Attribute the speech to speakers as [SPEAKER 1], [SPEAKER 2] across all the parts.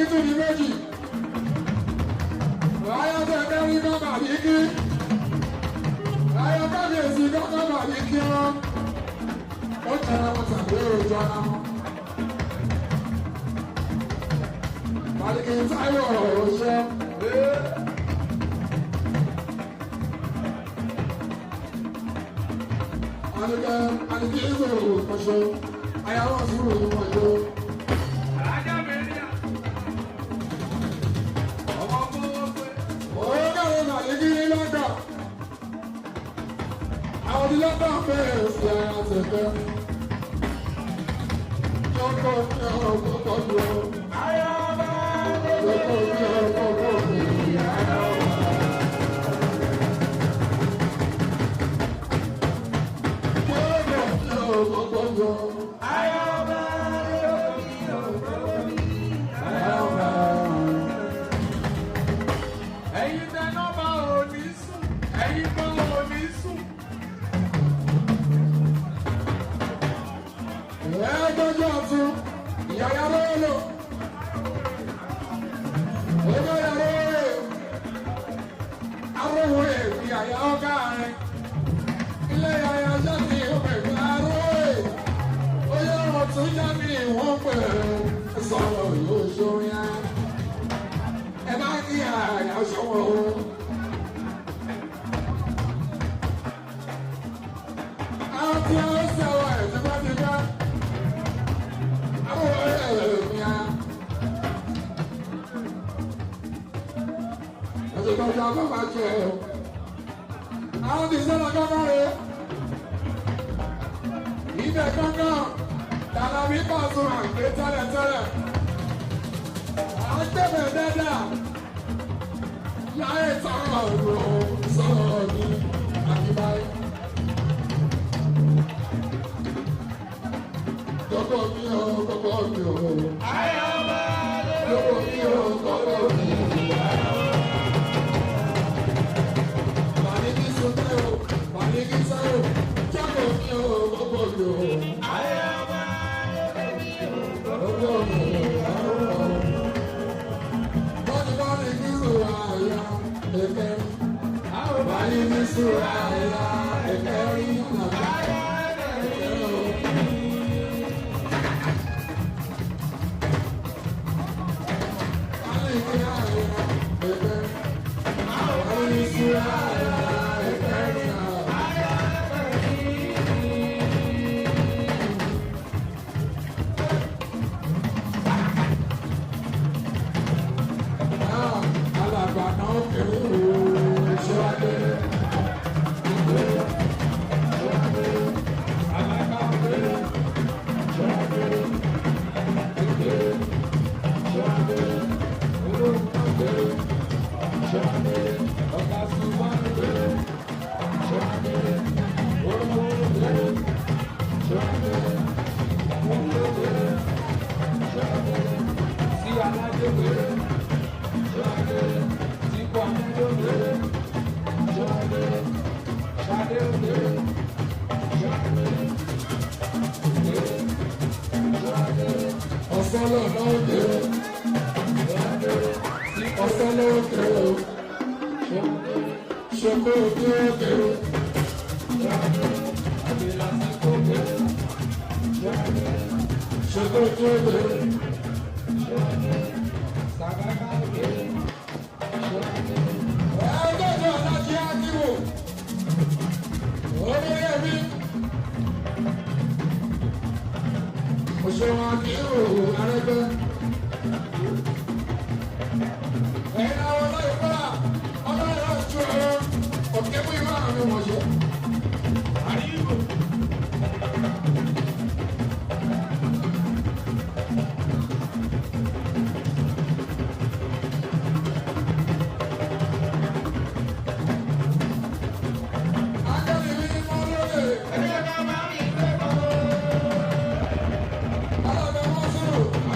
[SPEAKER 1] Màlíkì tún ní méjì. Ráyọ̀ tẹ̀lé ní ká Màlíkì. Ráyọ̀ kábíyèsí kọ́kọ́ Màlíkì wọn. Ó tẹ̀lé wọn tàbí òjò ara wọn. Màlíkì Táíwò ọ̀ṣọ́. Màlíkì ìṣòro ọ̀ṣọ́. Ayáwó sùúrù ni wọ́n yóò. Àwọn ìlọ́gbà fẹ́ẹ̀ sí ara tẹ̀fẹ́. Lọ́kọ̀ ní ọkọ̀ lọ. Lọ́kọ̀ ní ọkọ̀ ní ayáwó. Lọ́kọ̀ ní ọkọ̀ lọ.
[SPEAKER 2] Ẹ̀yin tẹ́ná bá òní sùn, ẹ̀yin bá òní sùn.
[SPEAKER 1] Ẹ̀ẹ́dọ́jọ́ ọ̀tún, ìyáyá lọ́wọ́. Ọjọ́ ìyàwó rẹ̀, arówó rẹ̀ fi àyà ọ̀gá rẹ̀. Ilé ìyáyá jáde ọ̀pẹ̀gbẹ̀ arówó rẹ̀. Oyè ọ̀tún jáde ìwọ̀n pẹ̀lú sọ̀rọ̀ yóò ṣorí á. Ẹ bá kí àyà ṣọwọ́ o. Àwọn tí a ń sẹ̀wọ̀ ẹ̀ tí wọ́n ti dá. Àwọn ọ̀rẹ́ mi á. Ẹ̀sìn tó ṣe ọkọ̀ máa jẹ ẹ̀. Àwọn ti sẹ́lẹ̀ kọ́kọ́ rẹ̀. Ibẹ̀ kankan, dàda mi kọ̀ sùn àgbẹ̀ tẹ́lẹ̀tẹ́lẹ̀. Àgbẹ̀bẹ̀ dáadáa. Láyé táwọn ọ̀rọ̀ sọ̀rọ̀ ní àbíbáyé. Kọ́kọ́ mi ò kọ́kọ́ mi ò.
[SPEAKER 2] Ayọ̀bá
[SPEAKER 1] Kọ́kọ́ mi ò kọ́kọ́ mi ò. Màlíkì sọ́tẹ́ o, Màlíkì sáré o. Kọ́kọ́ mi ò kọ́kọ́ mi ò.
[SPEAKER 2] Ayọ̀bá
[SPEAKER 1] Kọ́kọ́ mi ò. Bọ́dí Màlíkì sọ̀rọ̀ àyà ẹ̀kẹ́. Màlíkì sọ̀rọ̀ àyà ẹ̀kẹ́ rí nàgbà.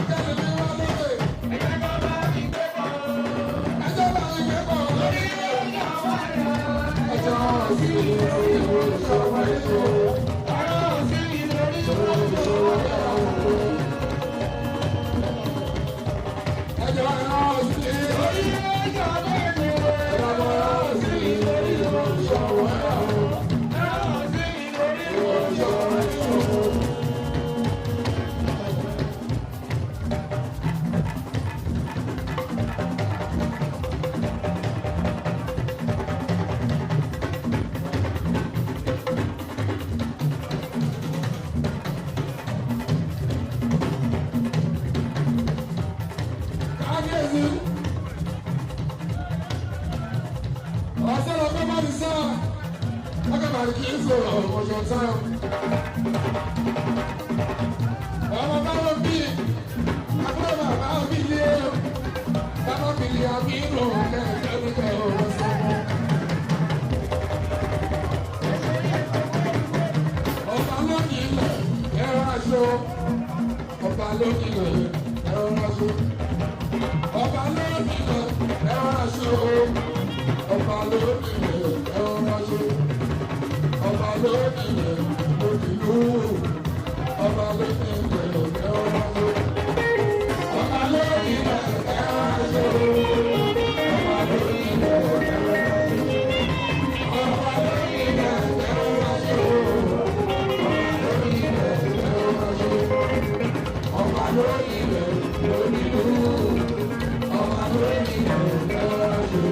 [SPEAKER 1] Thank you. ti ń sọ̀rọ̀ ọ̀ṣọ̀ táyọ̀. Ọmọ báwo bí àbúrò bàbá mi lé o. Bàbá mi lé àmì ìlú kẹ̀kẹ́ nígbà ọ̀rọ̀ sọ́mọ́. Ọba lónìí ilẹ̀ ẹ̀rọ aṣọ. Ọba lónìí ilẹ̀ ẹ̀rọ aṣọ. Ọba lónìí ilẹ̀ ẹ̀rọ aṣọ. Ọba lónìí ilẹ̀ ẹ̀rọ aṣọ. Ọba lónìí ilẹ̀ òdìlú. Ọba lónìí ilẹ̀ ẹ̀rọ aṣọ. Ọba lónìí ilẹ̀ ẹ̀rọ aṣọ. Ọba lónìí ilẹ̀ ẹ̀rọ aṣọ. Ọba lónìí ilẹ̀ ẹ̀rọ aṣọ. Ọba lónìí ilẹ̀ òdìlú. Ọba lónìí ilẹ̀ ẹ̀rọ aṣọ.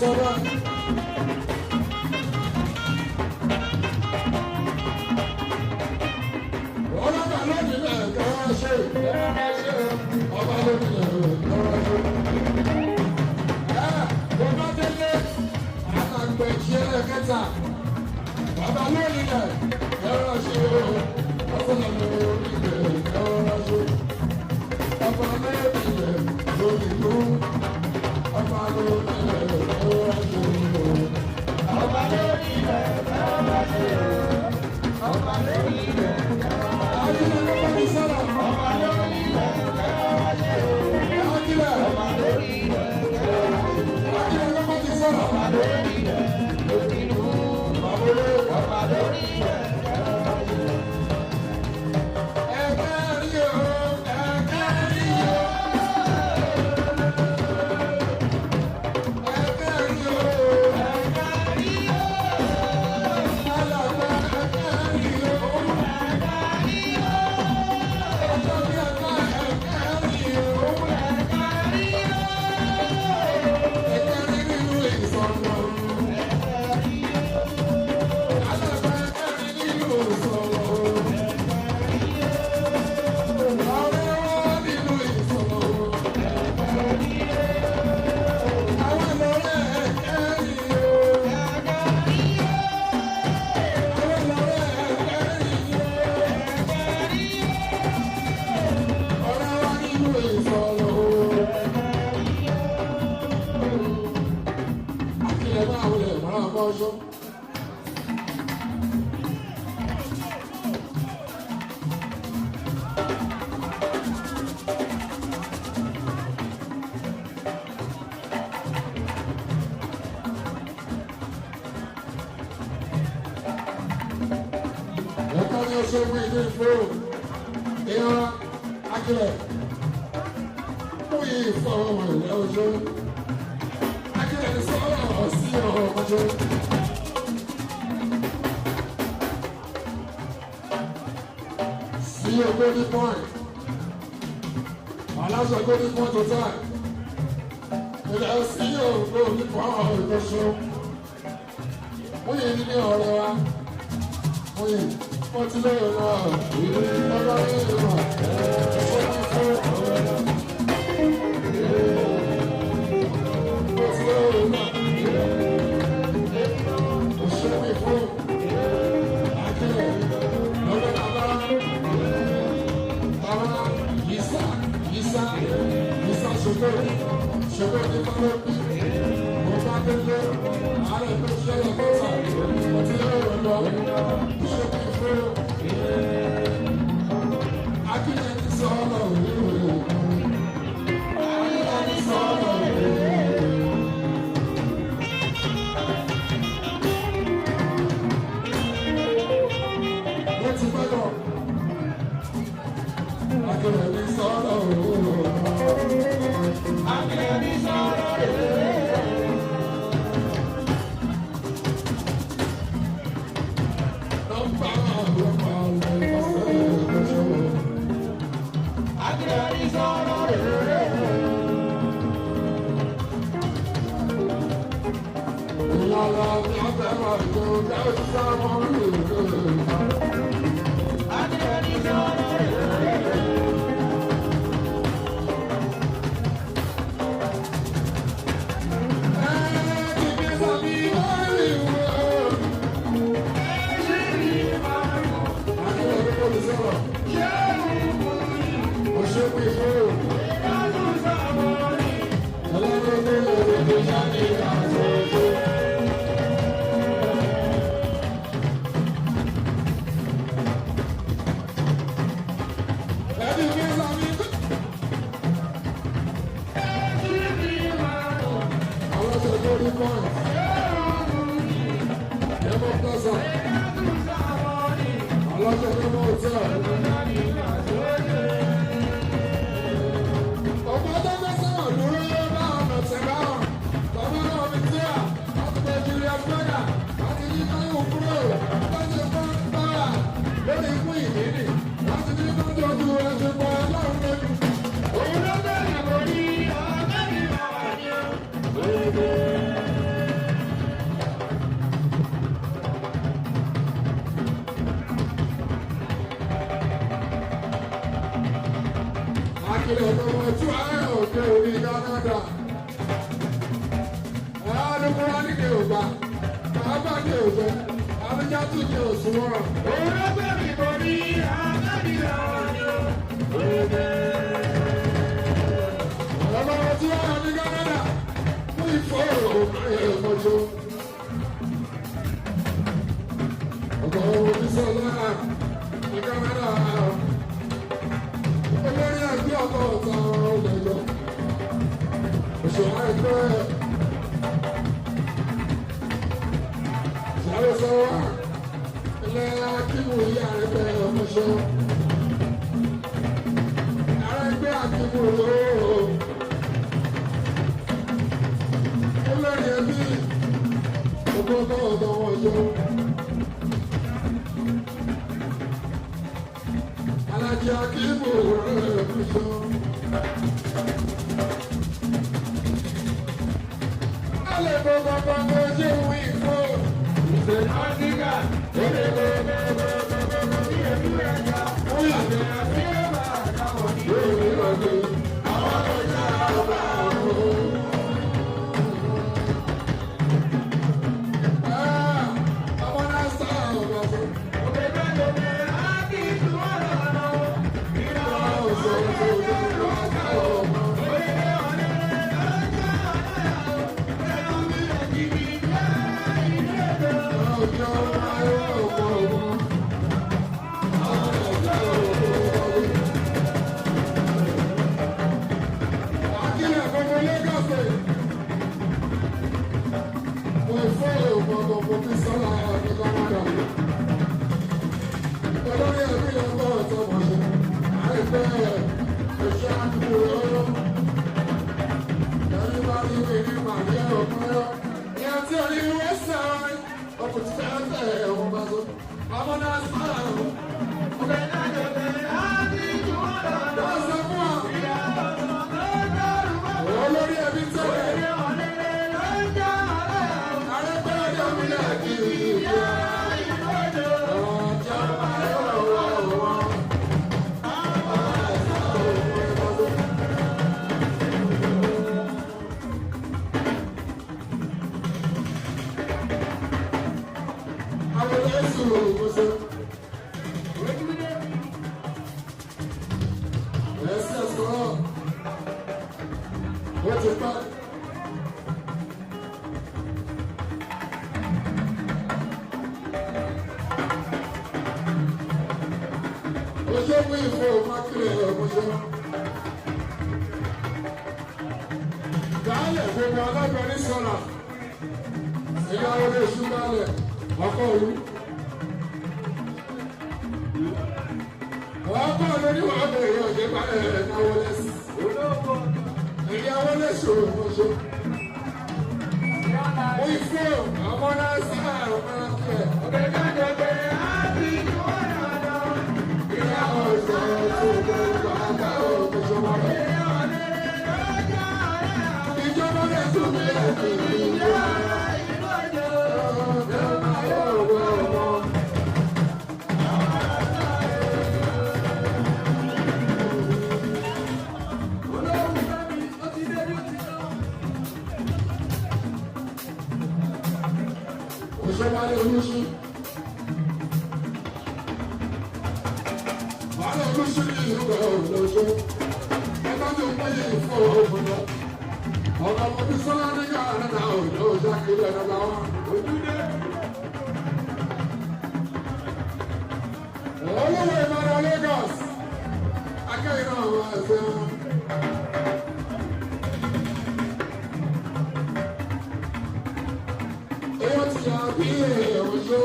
[SPEAKER 1] Sọ́dọ̀. Ọlọ́ba lónìí lẹ̀ kẹ́wọ́n ṣe ọba lónìí lẹ̀ kẹ́wọ́n ṣe. Bọ́lá délé àtàgbẹ̀ ìṣẹ́lẹ̀ kẹta. Ọba lónìí lẹ̀ kẹ́wọ́n ṣe ọba lónìí lẹ̀ kẹ́wọ́n ṣe. Ọba lónìí lẹ̀ lónìí lù. Ọba lónìí lẹ̀ kẹ́wọ́n ṣe. Ọba lónìí lẹ̀ kẹ́wọ́n ṣe. Ọba lónìí lẹ̀ kẹ́wọ́n ṣe. Ọba lónìí lẹ̀ kẹ́wọ́n ṣe. Ọba lónìí lẹ̀ kẹ́wọ́n ṣe. Ọba lónìí lẹ̀ lónìí lù. Ọba lónìí lẹ̀ kẹ́wọ́n ṣe. So we did through. Akilẹ̀. We follow Eljo. Akilẹ̀ is all sí ọjọ́. See a golden point. Aláṣọ golden point to time. Ilẹ̀ sí a golden point lọ́ṣọ́. Wọ́n yẹ ní ọ̀rẹ́ wa. Wọ́n yẹ. What's the name of sọ̀rọ̀. Mo ṣe pé fún ọlọ́run ní òdodo jáde àtúntò. Ẹni mi sàmì. Àwọn tó lórí pọ́ǹtì. Ẹ̀mọ́ pẹ́sà. Ọlọ́jọ́ tó mọ̀ ọ́tí àwọn. Ọ̀pọ̀ tó fẹ́ sọ̀rọ̀ dúró bá ọ̀nà tẹ̀ bá wọn. Bàbá náà mi tí à, láti bẹ Julius Berger, láti ní Káyọ̀ kúrò, láti fọ́n bára lórí ikú ìdílé, láti ní tọ́jú ojú ẹ̀ṣẹ̀ pọ̀ ọlọ́run lójú. Òun ló bẹ̀rẹ̀ kò ní ọ̀gá mi máa wà ní ọ̀gbẹ́. Akílẹ̀ ọ̀dọ́mọ tí wàá rẹ̀ òkè orí Canada. Àádọ́kùnrin ní kí o gbà, bàbá ní òfẹ́, àbújá tún kí o sún wọ́n. Òun ló bẹ̀rẹ̀ kò ní ọ̀gá mi máa wà ní ọ̀gbẹ́. Ọ̀dọ́mọ tí wàá rẹ̀ ní Canada fún ìfọ̀ ọ̀mọ̀jọ́. Ọ̀gá ọmọ tí sọ̀rọ̀ ní Canada. Olórí ẹgbẹ́ ọkọ̀ ọ̀tá ọ̀gbẹ̀jọ́. Òṣèlú ẹgbẹ́ ìyàwó sọ́wọ́ ilé akíwò ìyá ẹgbẹ́ ọmọṣọ́. Ààrẹ ẹgbẹ́ akíwò lóòó. Olórí ẹbí ọkọ̀ ọ̀tá ọ̀jọ́. Alájí akíwò rẹ̀ ọmọṣọ́. Alẹ́ gbogbo ọmọ ojú ìwé ìfọ́. Ìṣèlú Áfíríkà, ó lè gbogbo ní ẹ̀dú ẹ̀dá. Ó yà ní Áfíríkà, àwọn ní òwe lọ́dún. Àwọn ọjà ọba ọ̀hún. Ọmọ náà sá ọ̀rọ̀ fún. Òkè bẹ́ẹ̀ ló bẹ̀rẹ̀ á kí ìtumọ̀ lọ́wọ́. Ìlà ọ̀sán tó dé lọ́sà ọ̀mọ́. Bàálù olóṣù ní ìlú lọ́jọ́. Ẹ bá tó péye ìfọ̀ òfin lọ. Ọ̀gá ọmọdé sọ́lá ní káàdà náà òjò ọjà kiri ẹ̀dá láwọn ojúdé. Olówó Ìbàdàn Lagos. Akẹ́yìn náà wà ẹ̀fẹ́ wọn. Èyí ti yà bí òjò.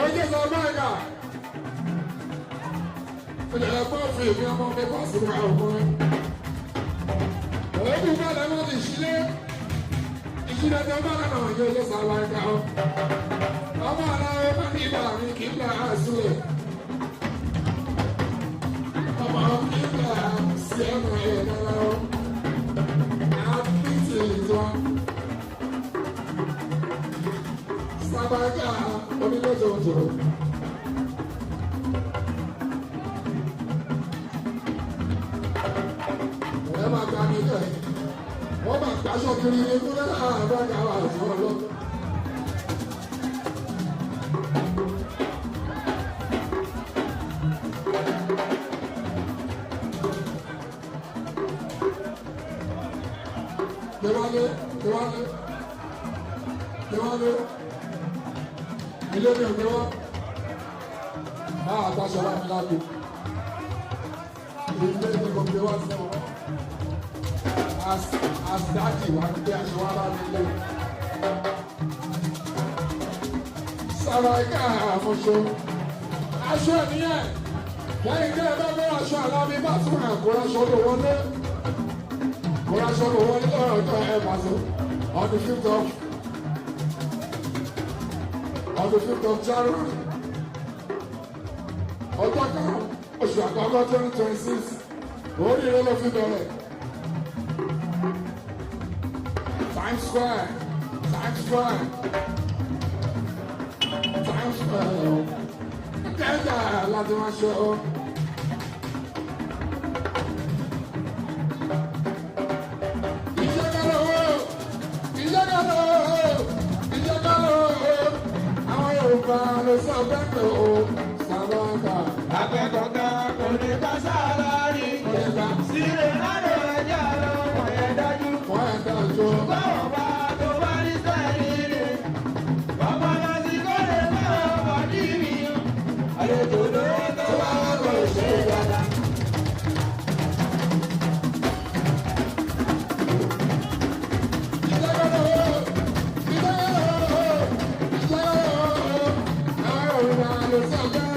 [SPEAKER 1] Oye Zamaica, ilẹ̀ ẹ̀kọ́ fi ìwé ọmọ mi bá sí ra ọkùnrin. Òògùn bá lẹ́nu ti ṣílé, ìṣílẹ̀ tó bá lẹ́nu ọ̀yọ́ ilé Zamaica ọ́. Ọmọ aláwọ̀ bá ní ìlà mi kì í gbà á sílẹ̀. Ọmọ kì í gbà á sí ẹnu ẹ̀ dára ọ́. Àbítì ìjọ. Zamaica onílé tòótọ́. Ẹ máa gba mi lẹ̀. Wọ́n máa gbàṣọ kiri ní kúlẹ̀ àbájá wà fún ọ lọ. Déwálé, Déwálé, Déwálé. Ilé mi ò gbé wá. Máa gbàṣọ wá mi lágbo. Ilé mi kò gbé wá sí ọ. As daddy wá gbé aṣọ wá bá mi lé. Zamaica àmúṣe. Aṣọ nìyẹn. Lẹ́yìn tí ẹ bá gbé aṣọ alábí bá tún àkóraṣọ lò wọlé. Àkóraṣọ lò wọlé lọ́rọ̀ ọjọ́ ẹ̀ pàṣẹ. On the 5th of January. Ọjọ́ karùn-ún oṣù àkọ́kọ́ 2026. Oríire ló fi bẹ̀rẹ̀. Times Square. Kẹ́ńtà láti máa ṣe ọ́. Yorùbá ló sọ pẹ́pẹ́ o, Zamaica.
[SPEAKER 2] Akẹ́kọ̀ọ́ká kò ní ká sálárì. Sílẹ̀ ládọ̀ ẹja lọ, wọ́n yẹn dájú. Báwo bá tó bá ní sẹ́yìn ni? Bàbá lọ sí kọ́lé báwo bá dì mí? Àlejò lówó tó wá kò ṣe dáadáa.
[SPEAKER 1] It's okay.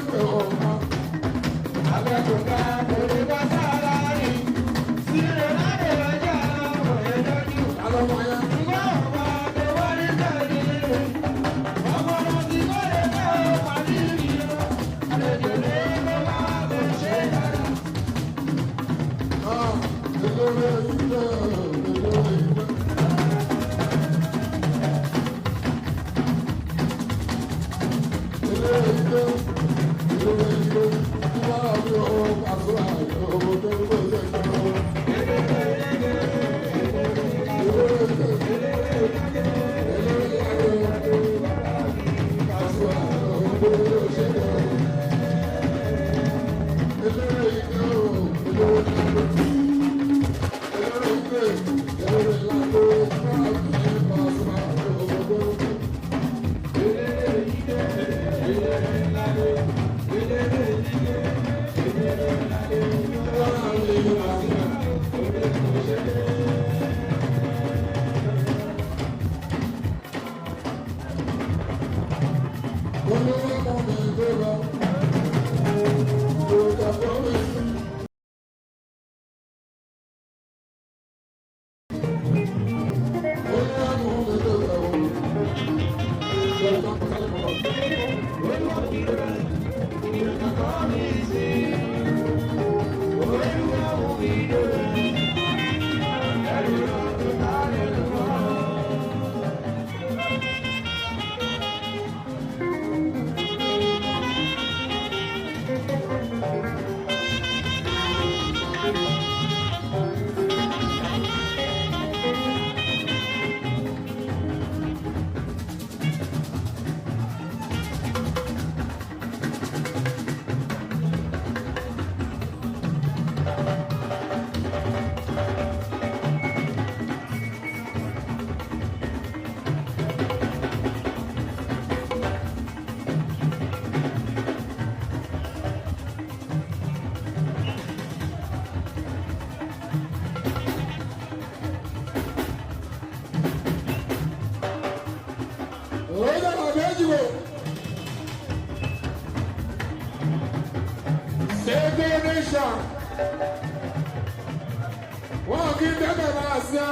[SPEAKER 1] Wọ́n kí tẹ́tẹ̀ máa ṣe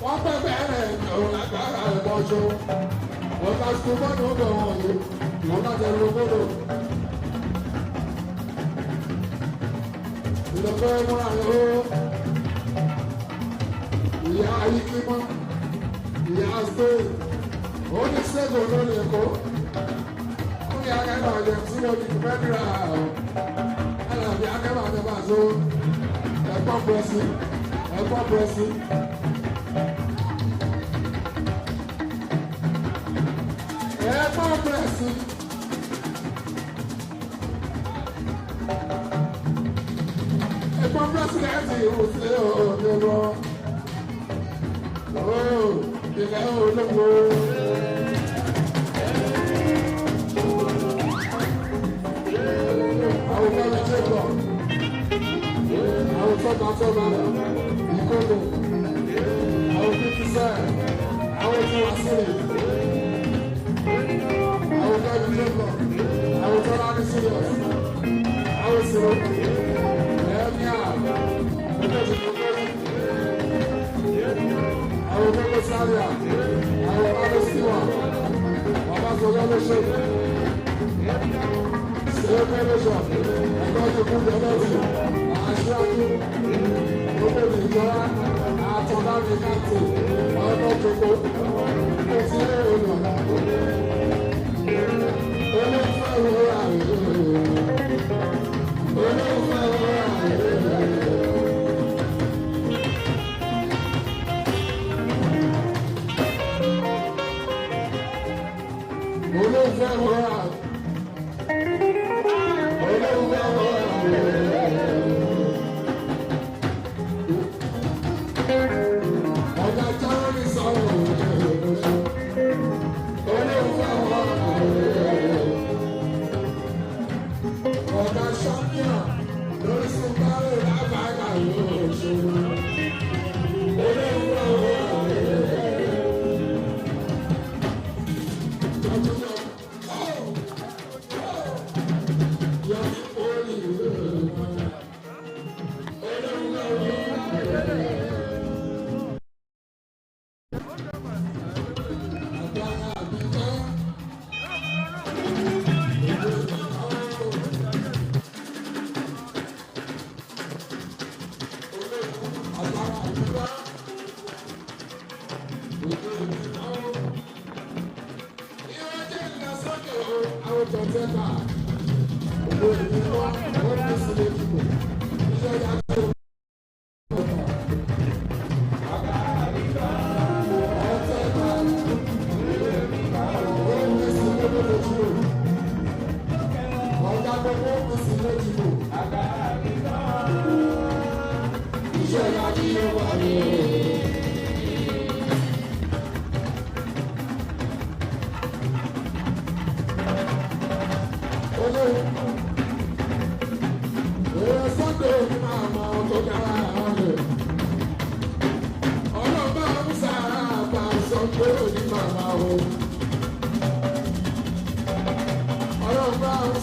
[SPEAKER 1] wọ́n pẹ̀pẹ̀ rẹ̀ òun lágbára ìbọ̀ṣọ́. Wọ́n ká sùn mọ́nà ó bẹ̀ wọ̀n yìí, wọ́n ká tẹ̀lé ogódò. Ìlọ́pẹ́ múra ló ìyá ayíkímọ́, ìyá Spain, ó ní ṣẹ́gun lórí Èkó. Ó ní akẹ́kọ̀ọ́ àjẹ́ tí wọ́n ti fẹ́ níra ọ̀. Alábí akẹ́kọ̀ọ́ àjẹ́ bá so. Ẹ̀gbọ́n pẹ̀sì, ẹ̀gbọ́n pẹ̀sì. Ẹ̀gbọ́n pẹ̀sì. Ẹ̀gbọ́n pẹ̀sìdẹ̀ntì ìwòsí òde lọ. Ilẹ̀ olóko. Àwọn ọmọ mi ṣe pọ̀. Àwọn tọ́ba ìkókò, àwọn fífísẹ́, àwọn tí wà sílẹ̀, àwọn tọ́bi lẹ́kọ̀ọ́, àwọn tọ́lá ní sílẹ̀, àwọn ìṣòro, ẹ̀mí à, ọjọ́ ìṣòro, àwọn gbogbo sáré à, àwọn bá ló síwà, bàbá sọ̀rọ̀ ló ṣe. Celebration, ẹ̀kọ́ tó kún jẹ́lẹ́sì, aṣáájú, gbogbo ìjọra, àtọ̀dá mi káàtì, ọ̀nà gbogbo, kò sí èrò. Olóòfẹ́ wo àyè, olóòfẹ́ wo àyè. Olóòfẹ́ wo àyè.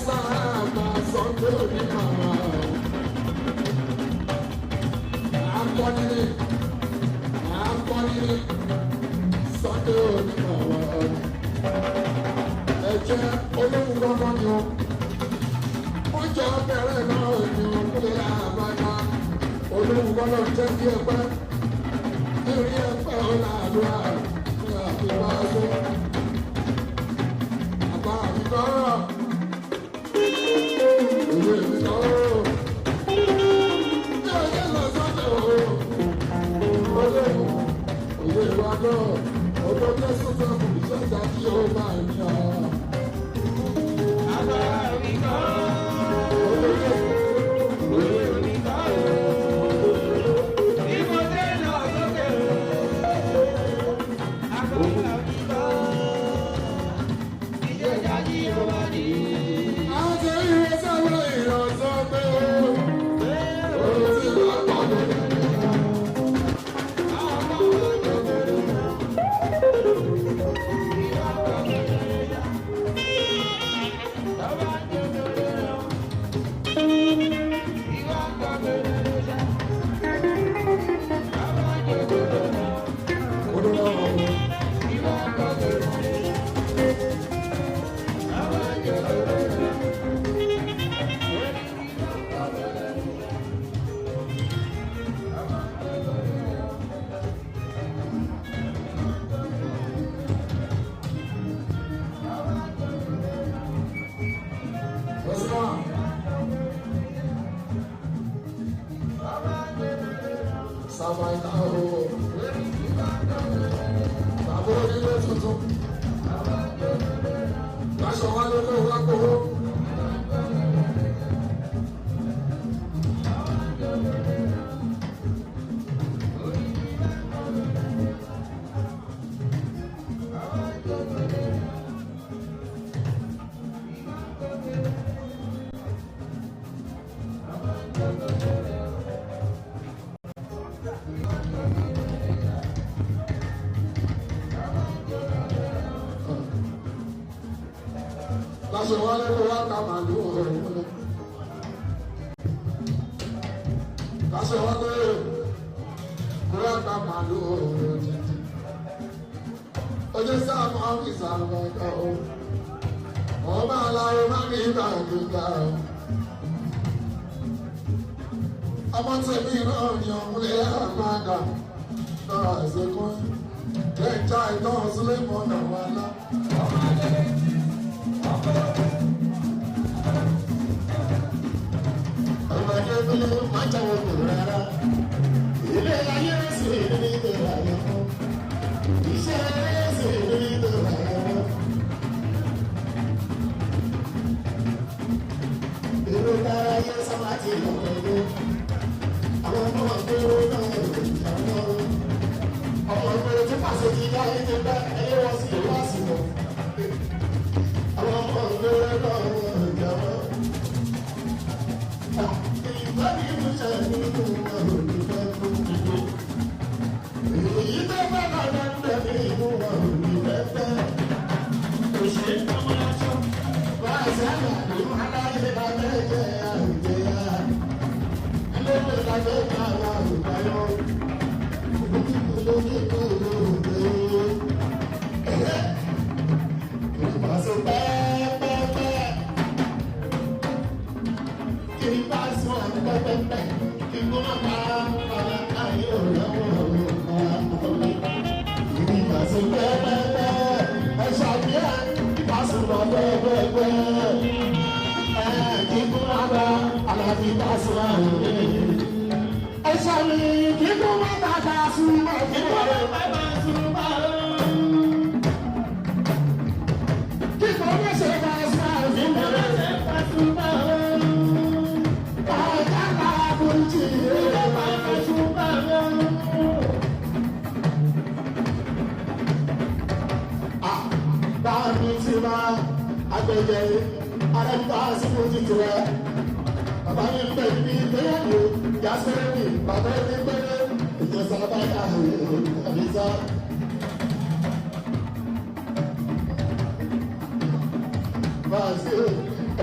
[SPEAKER 1] sábà sọ́dọ̀ ní màmá. Akọ́nilé sọ́dọ̀ ní màmá. Ẹ̀jẹ̀ olóhùn lọ́nà ni ó. Wọ́n jọ bẹ̀rẹ̀ náà ní òkúlé àbájá. Olóhùn lọ́nà jẹ́ kí ẹ pẹ́. Nítorí ẹ pẹ́ ọ̀la àdúrà ní àfihàn aṣọ. Àbá àfikọ́.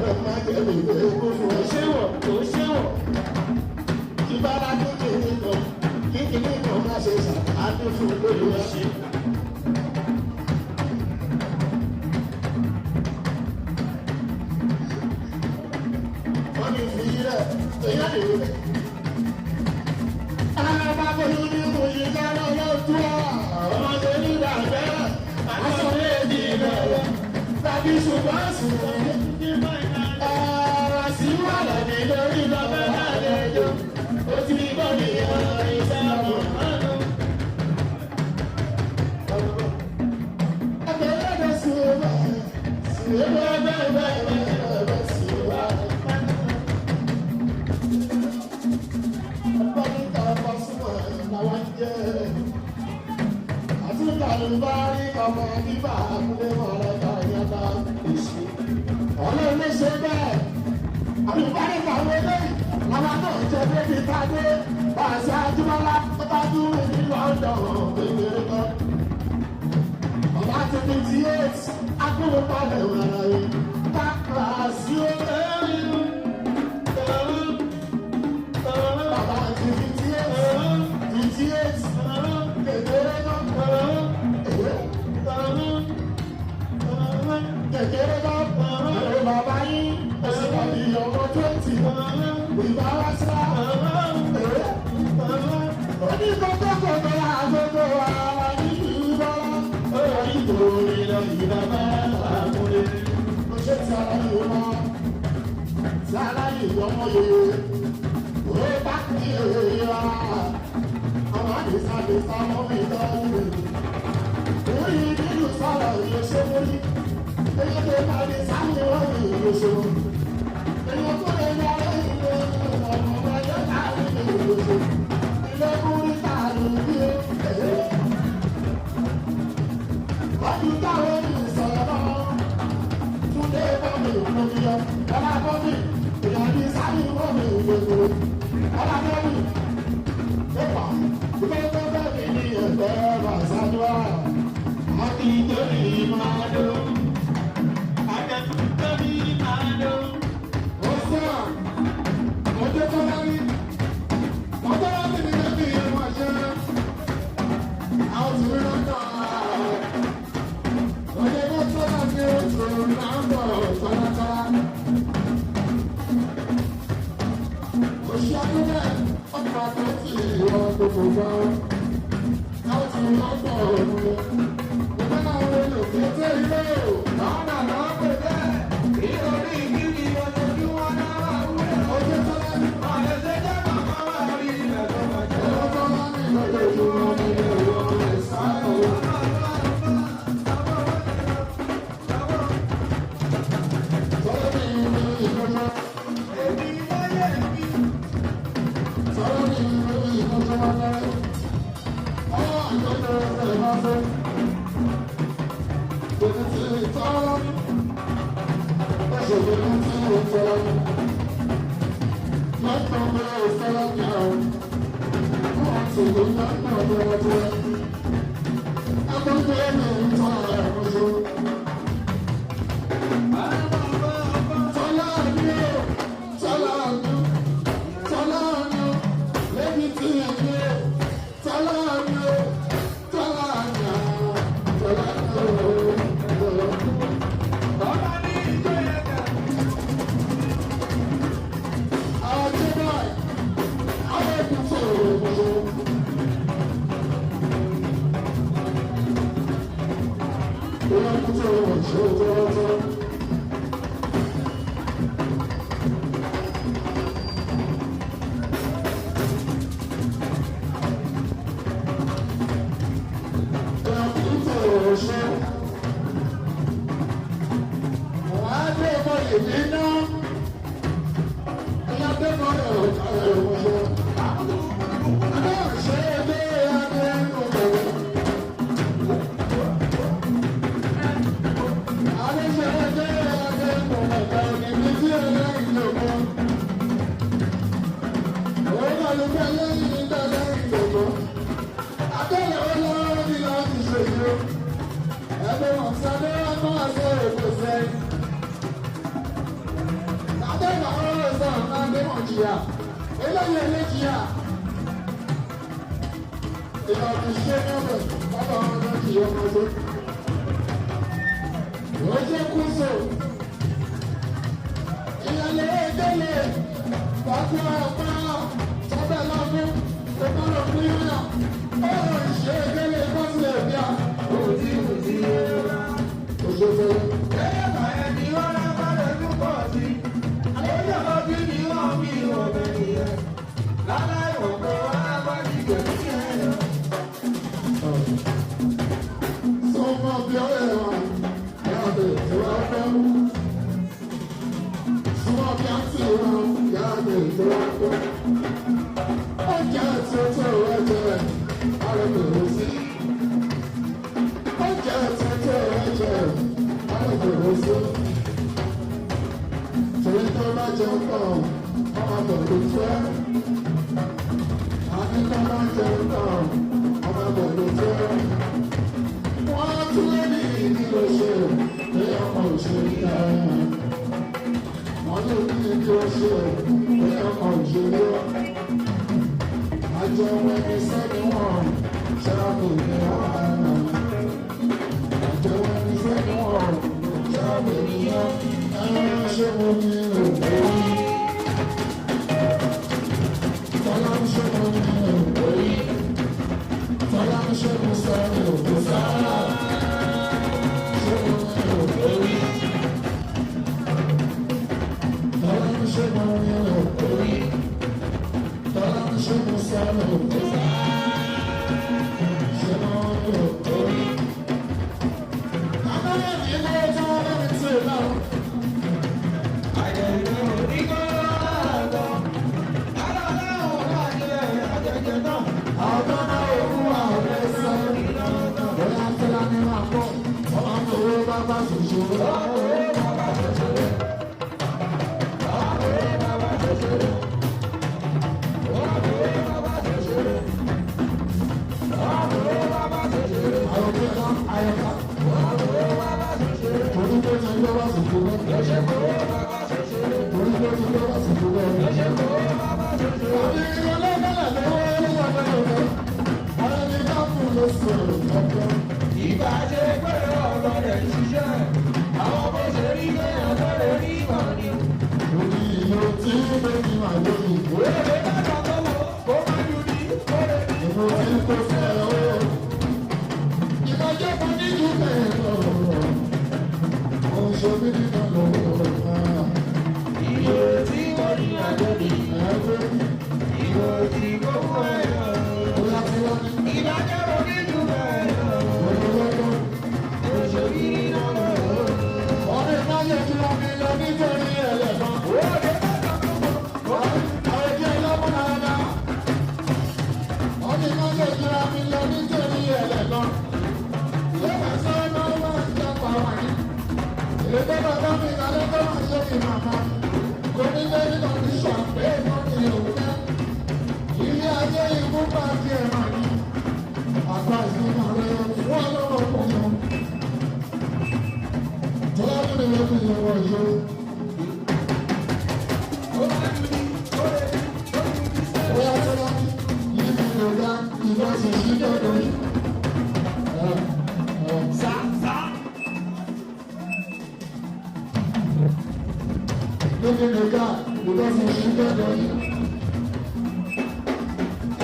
[SPEAKER 1] ẹ má jẹ́ mi pé kó fún ọ.
[SPEAKER 2] Kò ṣéwọ̀.
[SPEAKER 1] Ìbára kékeré kan, kékeré kan má ṣe ṣàkádé fún lórí ọṣẹ. Wọ́n ní fi rẹ̀, èyí á lè rẹ̀. Alábá bóyú ní òye dáná lọ́tún ọ̀. Ọmọdé ní ìdàgbẹ́, aṣọ méjì bẹ̀rẹ̀. Tàbí ṣùgbọ́n ṣùgbọ́n ọ̀rọ̀ sí wàlẹ̀ ní lórí bàbá àlejò. Ó ti gbọ́ ní ọ̀rọ̀ ìsáàbò mọ́nú. Ẹgbẹ̀rẹ̀ sí ọba, sí ọba bẹ́ẹ̀ sí ọba. Ọgbọ́n níta ọba súnmọ́ làwọn jẹ́. Àti ìtàlùbá rí ọmọ bíbá àkúlé mọ̀lẹ́ta ìyàtà èṣù. Ọlọ́run ló ṣe bẹ́ẹ̀. Àlùbárí kàwé lẹ́yìn. Àwọn náà jẹ́ débi pàdé. Pàṣẹ Àjùmọ̀lá tó bá dúró ní London kékeré kan. Ọba ti fi ti eight agbóhùn palẹ̀ wàrà yìí. Kápá sí orí. Bàbá ti fi ti eight kékeré kan. Kékeré kan. Àwọn bàbá yín ẹ̀sìn tàbí ọmọ 20. Ìgbà wá sá. Oní kókókókó àgbókò ara ní ìbọ́lá. Orí ìdòrí lọ ìbàbá àmúlé. Mo ṣe ti ara yìí mọ́. Ti ara yìí ọmọ yìí. Ó bá kí èrè wá. Ọmọ àdìsá mọ́ mi lọ́wọ́. Orí nínú sọ̀rọ̀ yóò ṣe mórí. Èyí tó bá ní sáyé wọ́n ní ìlúṣòro. Èyí tó lè ní alẹ́ ìlú ọmọ ọjọ́ láàrin ìlúṣòro. Ilé kúrí tààlù bí ó tẹ̀lé. Ọdún táwọn ènìyàn sọ̀rọ̀ náà. Túndé bọ́ọ̀mù ìlúmíyọ. Ọlá bọ́ọ̀mù èèyàn ní sáyé wọ́n ní ìlúṣòro. Ọlá bọ́ọ̀mù ẹ̀pà. Ìgbẹ́ tó bẹ́ẹ̀ ní ẹ̀gbẹ́ Màsádùá. Àti ìtòrí máa dùn. sọ̀rọ̀ náà dé mọ̀ jìyà eléyìí eléjìyà ìyá ti ṣe ní ọ̀bẹ bàbá wọn náà kì í ọmọ tó ó jẹ́ kúso ìyàlẹ́ ìdílé wàá ọ̀pá sábẹ́ lọ́dún tó bá lọ fún yíyá ọ̀rọ̀ ìṣe ìdílé kọ́sílẹ̀ bíà òtí ẹ̀rọ òṣèlú.
[SPEAKER 2] Ẹ̀yà ẹni wọ́n rán bá lójú pọ̀ sí. Àlejò ọdún ni wọ́n bí ọbẹ̀ nìyẹn. Láláì wọ̀n pé wọ́n á bá ti gbẹ̀mí ẹ̀yọ.
[SPEAKER 1] Sọ́mọ́ bí ọ̀rẹ́ wa yàtọ̀ ìtura fẹ́. Sọ́mọ́ bí àti ìwà yàtọ̀ ìtura fẹ́. Ó jẹ́ tuntun ẹ̀jẹ̀ alẹ́kọ̀ọ́ sí. Ó jẹ́ tuntun ẹ̀jẹ̀ alẹ́kọ̀ọ́ sí. Torí tó bá jẹun pọ̀, ọmọ bẹ̀rù fẹ́. Àní tó bá jẹun pọ̀, ọmọ bẹ̀rù fẹ́. Wọ́n tún lé ní ìdílé ṣe ní ọmọ òṣèré náà. Wọ́n lè ní ìdílé ṣe ní ọmọ òṣèré. Àjọ ẹni sẹ́ni wọ̀n ṣáàbù ní ọ̀hánà. Àjọ ẹni sẹ́ni wọ̀n ṣáàbù ní ọ̀hánà. Ṣé mo ní òwe? Tọ́lá ń ṣe mo ní òwe. Tọ́lá ń ṣe mo sọ ní òwe sára. Ṣé mo ní òwe? Tọ́lá ń ṣe mo ní òwe. Tọ́lá ń ṣe mo sọ ní òwe sára. Ṣé mo ní òwe? Àbáyé mi ní ọjọ́ lẹ́yìn tí ì náà.
[SPEAKER 2] Àyẹ̀wò oníkọ́ àgọ́. Aláàláwọ̀ láti ẹ̀yà àjẹjẹ náà.
[SPEAKER 1] Àwọn náà òun àwọn ẹsẹ̀ bóyá tẹ́lá ní máa bọ̀ ọmọ àtòwé bàbá ṣòṣòro. Àyọ̀kẹ́lá àyọ̀ká torí pé ti gbé wá sùkú náà. Torí pé ti gbé wá sùkú náà. Àbí ọlọ́gbọ́nà lọ́wọ́ olúwa lọ́wọ́ àwọn ẹni ká fún ló sọ̀rọ̀ lọ́jọ́.
[SPEAKER 2] Ìgbà ṣe pé ọ̀rọ̀ rẹ̀ ń ṣiṣẹ́. Àwọn bó ṣe rí pé ọ̀rọ̀ rẹ̀ rí mọ̀ ni.
[SPEAKER 1] Orí ìlú tí bébí máa lórí ìwé.
[SPEAKER 2] Òye dájọ́ tó wò ó máa dùn ní kórè ní.
[SPEAKER 1] Ìlú tí kò fẹ́ owó. Ìbàjẹ́ kan ní ìlú bẹ́ẹ̀ lọ́rọ̀. Òun ṣe bí nínú lọ́wọ́.
[SPEAKER 2] Ìyè tí wọ́n ní àjọ̀dì.
[SPEAKER 1] Ẹgbẹ́
[SPEAKER 2] Ìyè tí kò fún ẹ̀yọ̀.
[SPEAKER 1] bóyá tí wọ́n ní
[SPEAKER 2] Ìdájọ́ wọn ní jù bẹ́ẹ̀ lọ.
[SPEAKER 1] olówó.
[SPEAKER 2] Òṣèlú iná lọ́wọ́.
[SPEAKER 1] Ọ̀rẹ́ náà yẹ kí wọ́n fi lọ nítorí ẹlẹ́gbọ́n.
[SPEAKER 2] Òye dájọ́ tó wò ó.
[SPEAKER 1] Àwọn ẹgbẹ́ ọlọ́mọ náà. Ọ̀rẹ́ náà yẹ kí wọ́n fi lọ nítorí ẹlẹ́gbọ́n. Lọ́wọ́ sọ́ọ́ náà wọ́n ń jẹ́ pàwọn yìí. Èdè bàbá mi kálẹ́ tó máa ṣe kí màmá. Kò ní lé ní kọ̀ǹdíṣọ̀n pé wọ́n ti òun náà. Ilé ayé ikú bá ti ẹ̀ máa ní. Àgbà ìsinmi rẹ̀ fún ọlọ́wọ́ fún wọn. Tọ́lá ní ìwé fi yẹ wọ̀ yó.
[SPEAKER 2] Ó máa dùn ní kórè ní. Ó dùn ní sẹ́yìn.
[SPEAKER 1] Bóyá tọ́lá yìí fi lòdà ìbáṣe sí dọ́dọ̀ yìí.
[SPEAKER 2] Sá.
[SPEAKER 1] Living a God who doesn't shoot on you.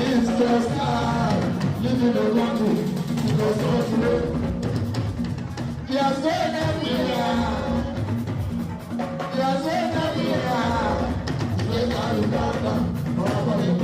[SPEAKER 1] It's just God living a country who does not live. He has gone everywhere. He has gone everywhere. He has gone everywhere.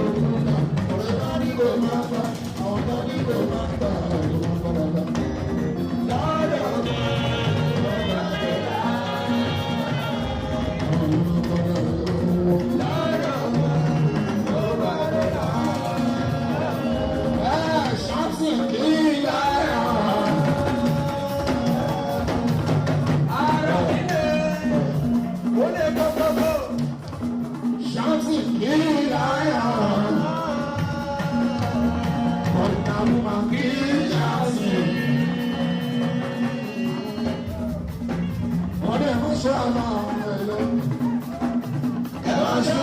[SPEAKER 1] Ọdẹ mọ́ṣẹ́ àmà ọ̀rọ̀ ẹ̀lọ́. Ẹ máa ṣe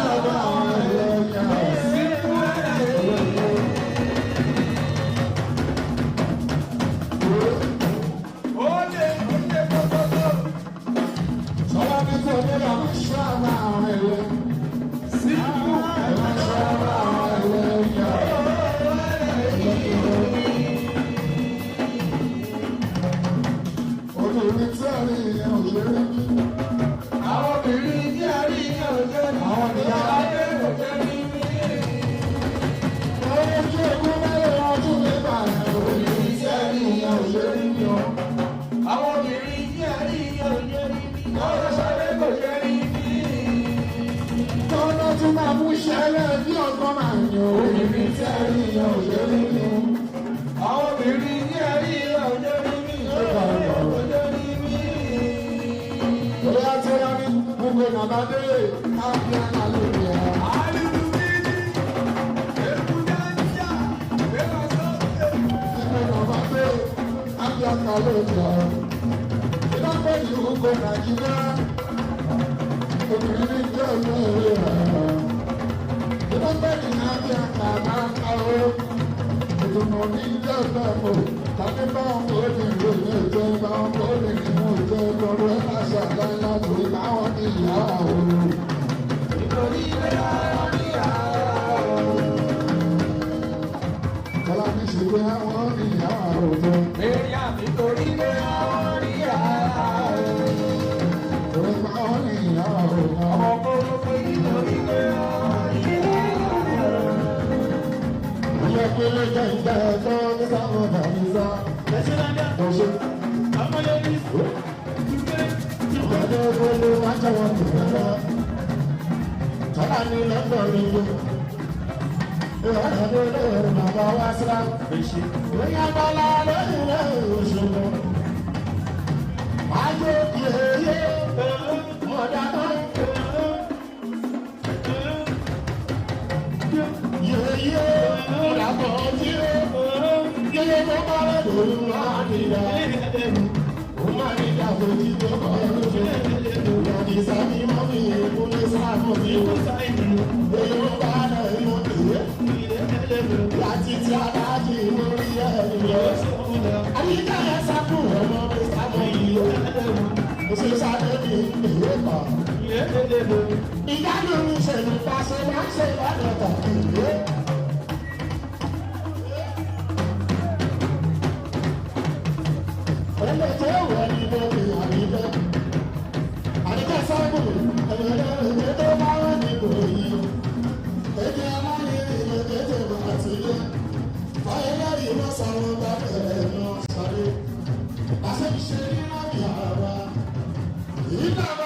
[SPEAKER 1] Ìgbà